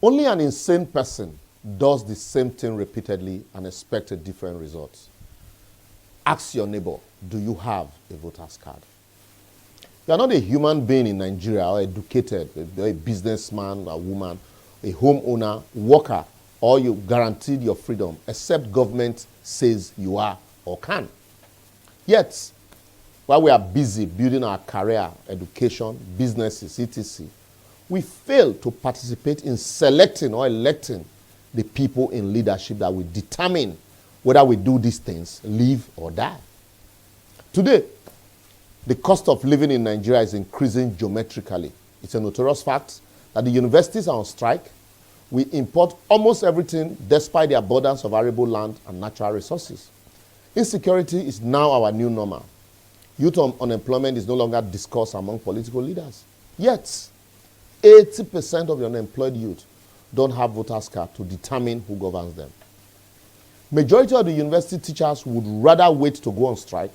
Only an insane person does the same thing repeatedly and expect a different result. Ask your neighbor, do you have a voter's card? You are not a human being in Nigeria or educated, a businessman, a woman, a homeowner, worker, or you guaranteed your freedom, except government says you are or can. Yet, while we are busy building our career, education, businesses, etc., we fail to participate in selecting or electing the people in leadership that will determine whether we do these things, live or die. Today, the cost of living in Nigeria is increasing geometrically. It's a notorious fact that the universities are on strike. We import almost everything despite the abundance of arable land and natural resources. Insecurity is now our new normal. Youth unemployment is no longer discussed among political leaders. Yet, 80% of the unemployed youth don't have voters' card to determine who governs them. Majority of the university teachers would rather wait to go on strike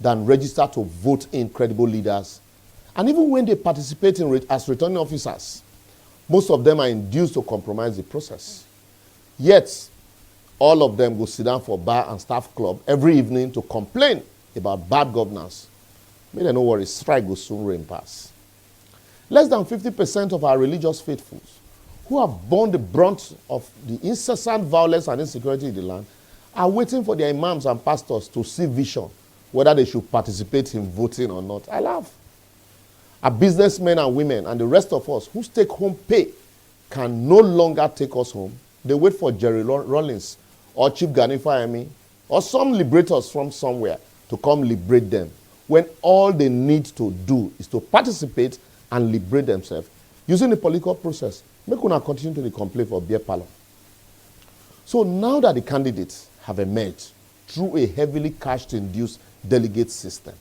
than register to vote in credible leaders. And even when they participate as returning officers, most of them are induced to compromise the process. Yet, all of them go sit down for bar and staff club every evening to complain about bad governance. May they no worry, strike will soon rain pass. Less than 50% of our religious faithfuls who have borne the brunt of the incessant violence and insecurity in the land are waiting for their imams and pastors to see vision, whether they should participate in voting or not. I laugh. Our businessmen and women and the rest of us whose take-home pay can no longer take us home, they wait for Jarry Rawlings or Chief Gani Fawehinmi or some liberators from somewhere to come liberate them, when all they need to do is to participate and liberate themselves using the political process. Make una continue to the complaint for beer parlor. So now that the candidates have emerged through a heavily cash-induced delegate system,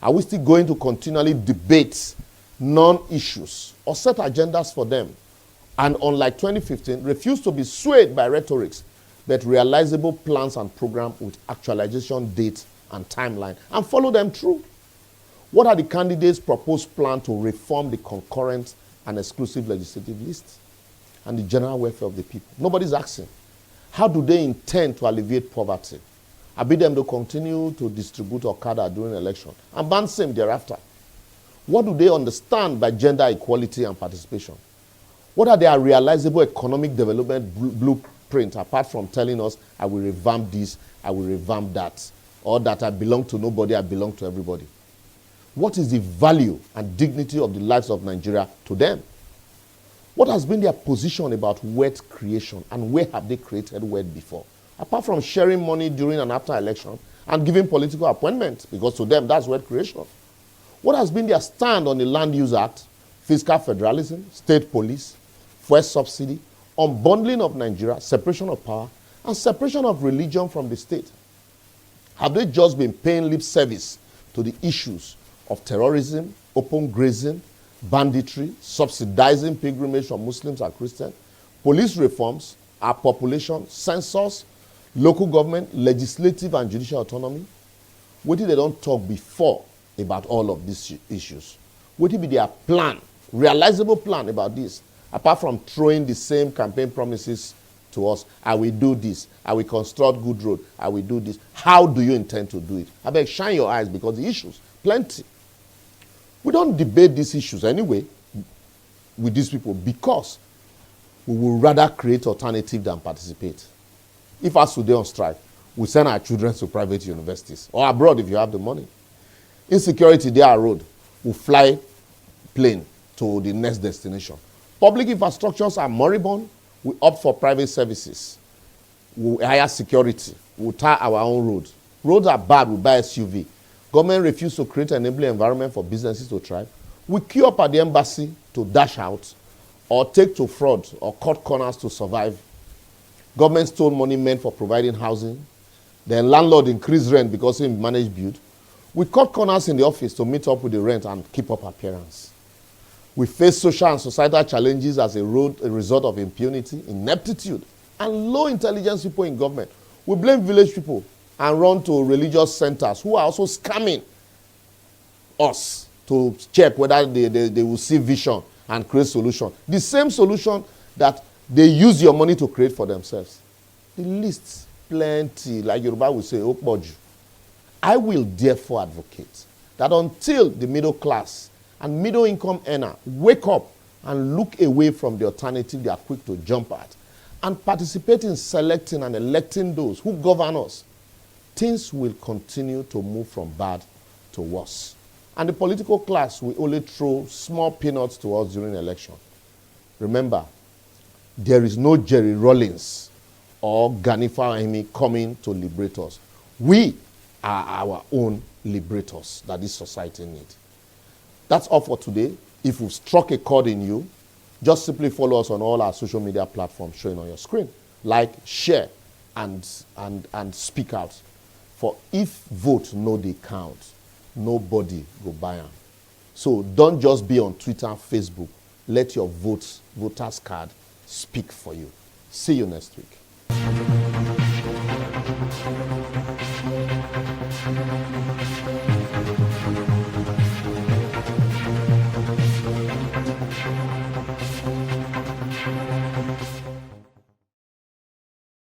are we still going to continually debate non-issues or set agendas for them, and unlike 2015, refuse to be swayed by rhetorics, but realizable plans and programs with actualization dates and timeline, and follow them through? What are the candidates' proposed plan to reform the concurrent and exclusive legislative list and the general welfare of the people? Nobody's asking. How do they intend to alleviate poverty? I bid them to continue to distribute Okada during election and ban same thereafter. What do they understand by gender equality and participation? What are their realizable economic development blueprint, apart from telling us, I will revamp this, I will revamp that, or that I belong to nobody, I belong to everybody? What is the value and dignity of the lives of Nigeria to them? What has been their position about wealth creation, and where have they created wealth before? Apart from sharing money during and after election and giving political appointments, because to them that's wealth creation. What has been their stand on the Land Use Act, fiscal federalism, state police, fuel subsidy, unbundling of Nigeria, separation of power, and separation of religion from the state? Have they just been paying lip service to the issues of terrorism, open grazing, banditry, subsidizing pilgrimage from Muslims and Christians, police reforms, our population, census, local government, legislative and judicial autonomy? What if they don't talk before about all of these issues? What if be their plan, realizable plan about this, apart from throwing the same campaign promises to us? I will do this, I will construct good road, I will do this. How do you intend to do it? I beg, shine your eyes, because the issues, plenty. We don't debate these issues anyway with these people because we will rather create alternative than participate. If as today on strike, we send our children to private universities or abroad if you have the money. Insecurity there are road, we fly plane to the next destination. Public infrastructures are moribund, we opt for private services. We hire security, we tar our own roads. Roads are bad, we buy SUV. Government refuse to create an enabling environment for businesses to thrive. We queue up at the embassy to dash out or take to fraud or cut corners to survive. Government stole money meant for providing housing. Then landlord increased rent because he managed build. We cut corners in the office to meet up with the rent and keep up appearance. We face social and societal challenges as a result of impunity, ineptitude, and low intelligence people in government. We blame village people and run to religious centers who are also scamming us to check whether they will see vision and create solution. The same solution that they use your money to create for themselves. The list, plenty, like Yoruba will say, Opoju. I will therefore advocate that until the middle class and middle income earner wake up and look away from the alternative they are quick to jump at and participate in selecting and electing those who govern us, things will continue to move from bad to worse. And the political class will only throw small peanuts to us during election. Remember, there is no Jarry Rawlings or Gani Fawehinmi coming to liberate us. We are our own liberators that this society needs. That's all for today. If you've struck a chord in you, just simply follow us on all our social media platforms showing on your screen. Like, share, and speak out. For if vote no dey count, nobody go buy am. So don't just be on Twitter, Facebook. Let your voters card speak for you. See you next week.